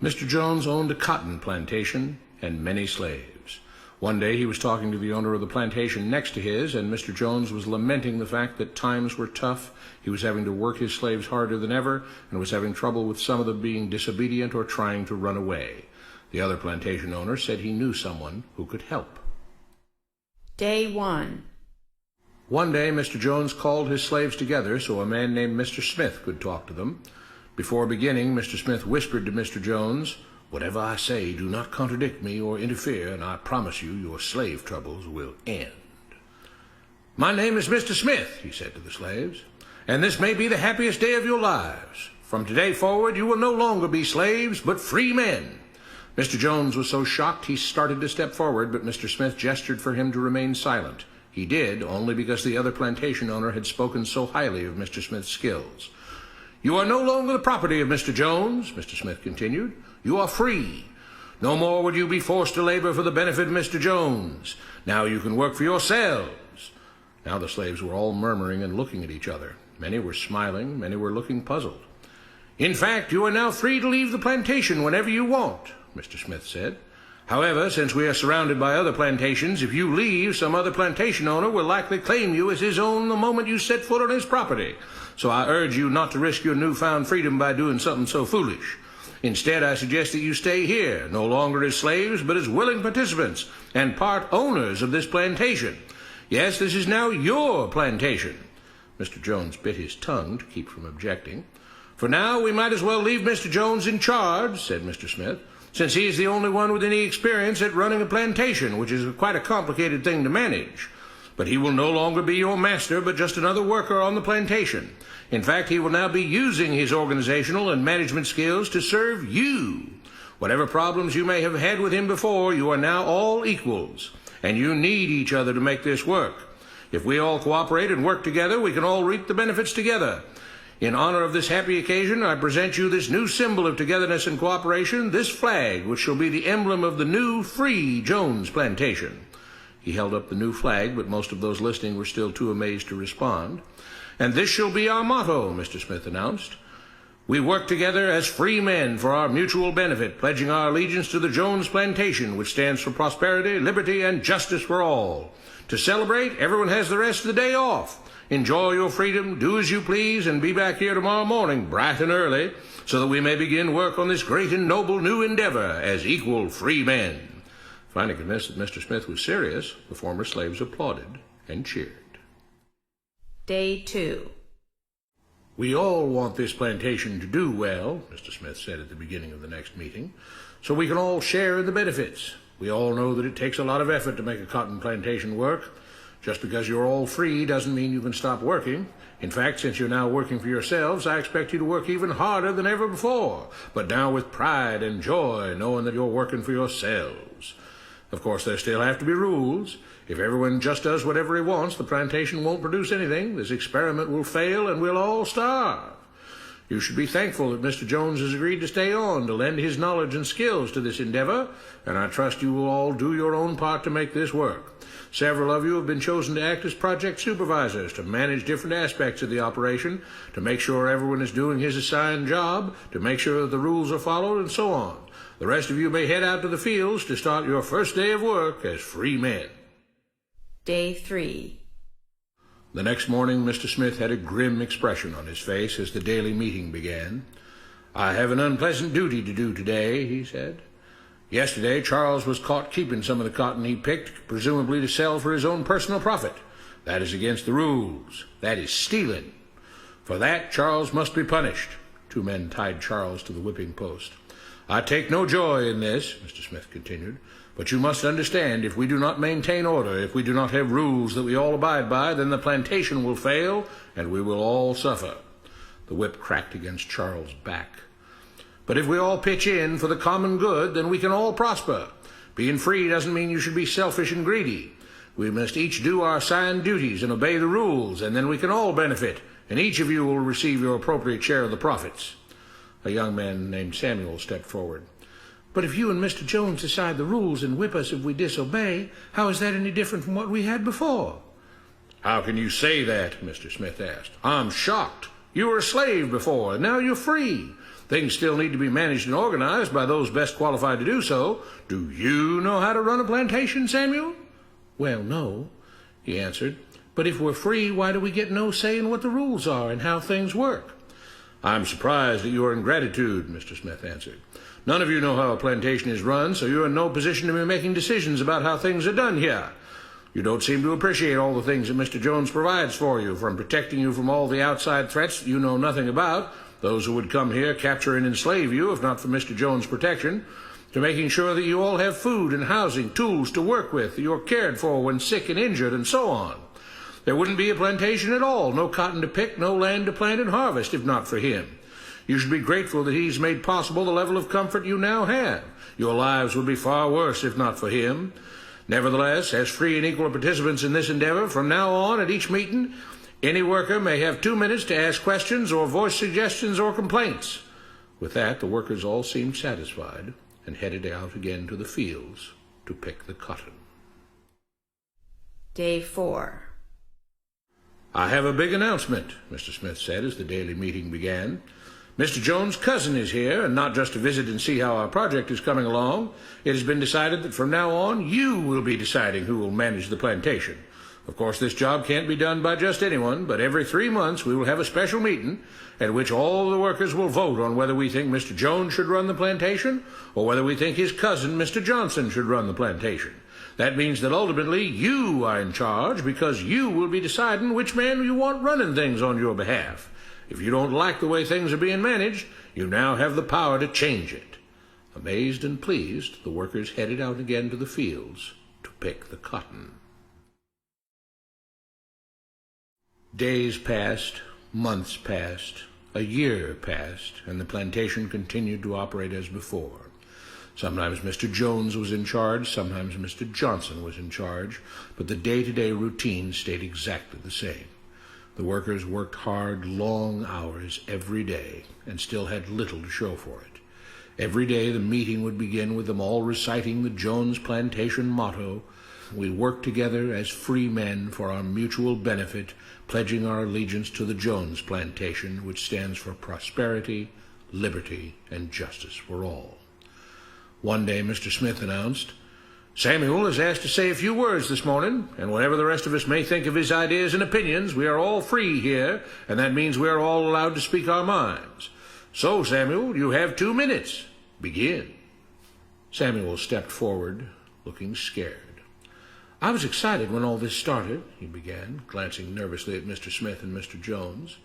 Mr. Jones owned a cotton plantation and many slaves. One day he was talking to the owner of the plantation next to his, and Mr. Jones was lamenting the fact that times were tough. He was having to work his slaves harder than ever, and was having trouble with some of them being disobedient or trying to run away. The other plantation owner said he knew someone who could help. Day 1. One day Mr. Jones called his slaves together so a man named Mr. Smith could talk to them. Before beginning, Mr. Smith whispered to Mr. Jones, "Whatever I say, do not contradict me or interfere, and I promise you your slave troubles will end." "My name is Mr. Smith," he said to the slaves, "and this may be the happiest day of your lives. From today forward, you will no longer be slaves, but free men." Mr. Jones was so shocked he started to step forward, but Mr. Smith gestured for him to remain silent. He did, only because the other plantation owner had spoken so highly of Mr. Smith's skills. "You are no longer the property of Mr. Jones," Mr. Smith continued. "You are free. No more would you be forced to labor for the benefit of Mr. Jones. Now you can work for yourselves." Now the slaves were all murmuring and looking at each other. Many were smiling, many were looking puzzled. "In fact, you are now free to leave the plantation whenever you want," Mr. Smith said. "However, since we are surrounded by other plantations, if you leave, some other plantation owner will likely claim you as his own the moment you set foot on his property. So I urge you not to risk your newfound freedom by doing something so foolish. Instead, I suggest that you stay here, no longer as slaves, but as willing participants and part owners of this plantation. Yes, this is now your plantation." Mr. Jones bit his tongue to keep from objecting. "For now, we might as well leave Mr. Jones in charge," said Mr. Smith, "since he is the only one with any experience at running a plantation, which is quite a complicated thing to manage. But he will no longer be your master, but just another worker on the plantation. In fact, he will now be using his organizational and management skills to serve you. Whatever problems you may have had with him before, you are now all equals, and you need each other to make this work. If we all cooperate and work together, we can all reap the benefits together. In honor of this happy occasion, I present you this new symbol of togetherness and cooperation, this flag, which shall be the emblem of the new, free Jones plantation." He held up the new flag, but most of those listening were still too amazed to respond. "And this shall be our motto," Mr. Smith announced. "We work together as free men for our mutual benefit, pledging our allegiance to the Jones plantation, which stands for prosperity, liberty, and justice for all. To celebrate, everyone has the rest of the day off. Enjoy your freedom, do as you please, and be back here tomorrow morning, bright and early, so that we may begin work on this great and noble new endeavor as equal free men." Finally convinced that Mr. Smith was serious, the former slaves applauded and cheered. Day 2. "We all want this plantation to do well," Mr. Smith said at the beginning of the next meeting, "so we can all share in the benefits. We all know that it takes a lot of effort to make a cotton plantation work. Just because you're all free doesn't mean you can stop working. In fact, since you're now working for yourselves, I expect you to work even harder than ever before, but now with pride and joy, knowing that you're working for yourselves. Of course, there still have to be rules. If everyone just does whatever he wants, the plantation won't produce anything. This experiment will fail, and we'll all starve. You should be thankful that Mr. Jones has agreed to stay on to lend his knowledge and skills to this endeavor, and I trust you will all do your own part to make this work. Several of you have been chosen to act as project supervisors to manage different aspects of the operation, to make sure everyone is doing his assigned job, to make sure that the rules are followed, and so on. The rest of you may head out to the fields to start your first day of work as free men." Day 3. The next morning, Mr. Smith had a grim expression on his face as the daily meeting began. "I have an unpleasant duty to do today," he said. "Yesterday, Charles was caught keeping some of the cotton he picked, presumably to sell for his own personal profit. That is against the rules. That is stealing. For that, Charles must be punished." 2 men tied Charles to the whipping post. "I take no joy in this," Mr. Smith continued, "but you must understand, if we do not maintain order, if we do not have rules that we all abide by, then the plantation will fail, and we will all suffer." The whip cracked against Charles' back. "But if we all pitch in for the common good, then we can all prosper. Being free doesn't mean you should be selfish and greedy. We must each do our assigned duties and obey the rules, and then we can all benefit, and each of you will receive your appropriate share of the profits." A young man named Samuel stepped forward. "But if you and Mr. Jones decide the rules and whip us if we disobey, how is that any different from what we had before?" "How can you say that?" Mr. Smith asked. "I'm shocked. You were a slave before, and now you're free. Things still need to be managed and organized by those best qualified to do so. Do you know how to run a plantation, Samuel?" "Well, no," he answered. "But if we're free, why do we get no say in what the rules are and how things work?" "I'm surprised at your ingratitude," Mr. Smith answered. "None of you know how a plantation is run, so you're in no position to be making decisions about how things are done here. You don't seem to appreciate all the things that Mr. Jones provides for you, from protecting you from all the outside threats that you know nothing about, those who would come here, capture and enslave you if not for Mr. Jones' protection, to making sure that you all have food and housing, tools to work with, that you're cared for when sick and injured, and so on. There wouldn't be a plantation at all, no cotton to pick, no land to plant and harvest, if not for him. You should be grateful that he's made possible the level of comfort you now have. Your lives would be far worse if not for him. Nevertheless, as free and equal participants in this endeavor, from now on at each meeting, any worker may have 2 minutes to ask questions or voice suggestions or complaints." With that, the workers all seemed satisfied and headed out again to the fields to pick the cotton. Day 4. "I have a big announcement," Mr. Smith said as the daily meeting began. "Mr. Jones' cousin is here, and not just to visit and see how our project is coming along. It has been decided that from now on you will be deciding who will manage the plantation. Of course, this job can't be done by just anyone, but every 3 months we will have a special meeting at which all the workers will vote on whether we think Mr. Jones should run the plantation or whether we think his cousin, Mr. Johnson, should run the plantation. That means that ultimately you are in charge, because you will be deciding which man you want running things on your behalf. If you don't like the way things are being managed, you now have the power to change it." Amazed and pleased, the workers headed out again to the fields to pick the cotton. Days passed, months passed, a year passed, and the plantation continued to operate as before. Sometimes Mr. Jones was in charge, sometimes Mr. Johnson was in charge, but the day-to-day routine stayed exactly the same. The workers worked hard, long hours every day, and still had little to show for it. Every day the meeting would begin with them all reciting the Jones Plantation motto, "We work together as free men for our mutual benefit, pledging our allegiance to the Jones Plantation, which stands for prosperity, liberty, and justice for all." One day Mr. Smith announced, "Samuel is asked to say a few words this morning, and whatever the rest of us may think of his ideas and opinions, we are all free here, and that means we are all allowed to speak our minds. So, Samuel, you have 2 minutes. Begin." Samuel stepped forward, looking scared. "I was excited when all this started," he began, glancing nervously at Mr. Smith and Mr. Jones.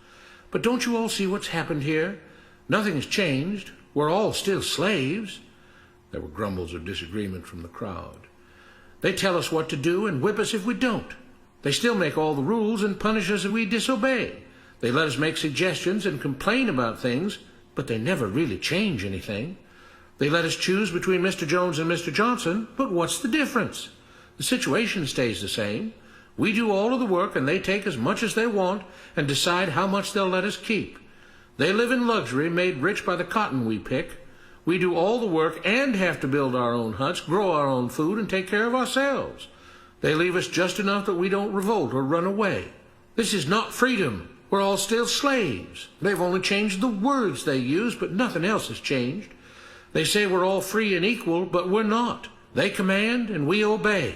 "But don't you all see what's happened here? Nothing has changed. We're all still slaves." There were grumbles of disagreement from the crowd. "They tell us what to do and whip us if we don't. They still make all the rules and punish us if we disobey. They let us make suggestions and complain about things, but they never really change anything. They let us choose between Mr. Jones and Mr. Johnson, but what's the difference? The situation stays the same. We do all of the work and they take as much as they want and decide how much they'll let us keep. They live in luxury, made rich by the cotton we pick. We do all the work and have to build our own huts, grow our own food, and take care of ourselves. They leave us just enough that we don't revolt or run away. This is not freedom. We're all still slaves. They've only changed the words they use, but nothing else has changed. They say we're all free and equal, but we're not. They command and we obey.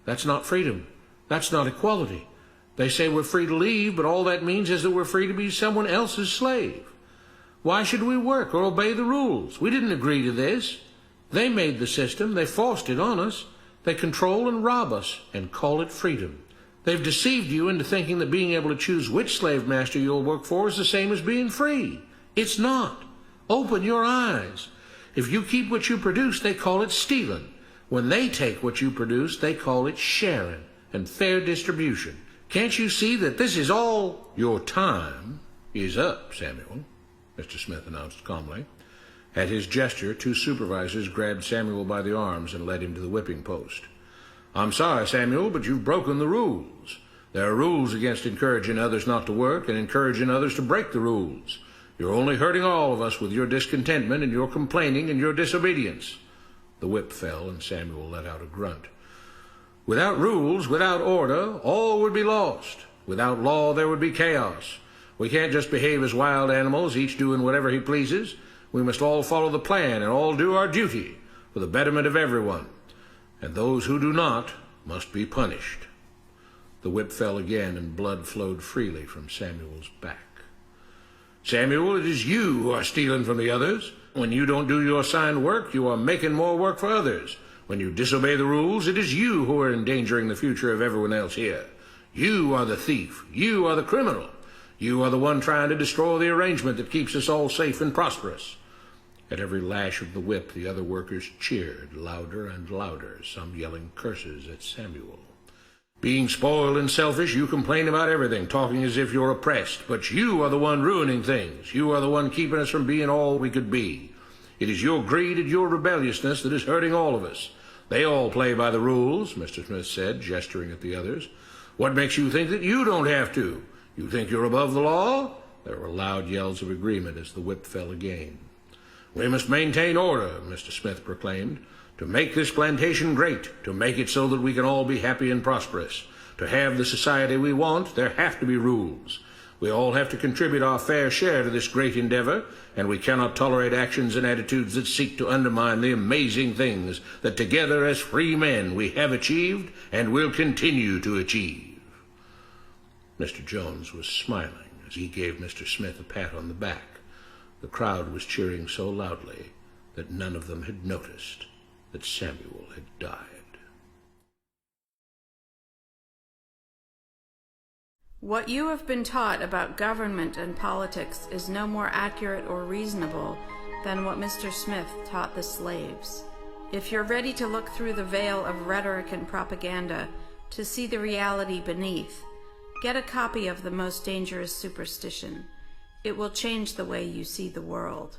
That's not freedom. That's not equality. They say we're free to leave, but all that means is that we're free to be someone else's slave. Why should we work or obey the rules? We didn't agree to this. They made the system. They forced it on us. They control and rob us and call it freedom. They've deceived you into thinking that being able to choose which slave master you'll work for is the same as being free. It's not. Open your eyes. If you keep what you produce, they call it stealing. When they take what you produce, they call it sharing and fair distribution. Can't you see that this is all? Your time is up, Samuel, Mr. Smith announced calmly. At his gesture, 2 supervisors grabbed Samuel by the arms and led him to the whipping post. I'm sorry, Samuel, but you've broken the rules. There are rules against encouraging others not to work and encouraging others to break the rules. You're only hurting all of us with your discontentment and your complaining and your disobedience. The whip fell and Samuel let out a grunt. Without rules, without order, all would be lost. Without law, there would be chaos. We can't just behave as wild animals, each doing whatever he pleases. We must all follow the plan and all do our duty for the betterment of everyone, and those who do not must be punished. The whip fell again, and blood flowed freely from Samuel's back. Samuel, it is you who are stealing from the others. When you don't do your assigned work, you are making more work for others. When you disobey the rules, it is you who are endangering the future of everyone else here. You are the thief. You are the criminal. You are the one trying to destroy the arrangement that keeps us all safe and prosperous. At every lash of the whip, the other workers cheered louder and louder, some yelling curses at Samuel. Being spoiled and selfish, you complain about everything, talking as if you're oppressed. But you are the one ruining things. You are the one keeping us from being all we could be. It is your greed and your rebelliousness that is hurting all of us. They all play by the rules, Mr. Smith said, gesturing at the others. What makes you think that you don't have to? You think you're above the law? There were loud yells of agreement as the whip fell again. We must maintain order, Mr. Smith proclaimed, to make this plantation great, to make it so that we can all be happy and prosperous. To have the society we want, there have to be rules. We all have to contribute our fair share to this great endeavor, and we cannot tolerate actions and attitudes that seek to undermine the amazing things that together as free men we have achieved and will continue to achieve. Mr. Jones was smiling as he gave Mr. Smith a pat on the back. The crowd was cheering so loudly that none of them had noticed that Samuel had died. What you have been taught about government and politics is no more accurate or reasonable than what Mr. Smith taught the slaves. If you're ready to look through the veil of rhetoric and propaganda to see the reality beneath, get a copy of The Most Dangerous Superstition. It will change the way you see the world.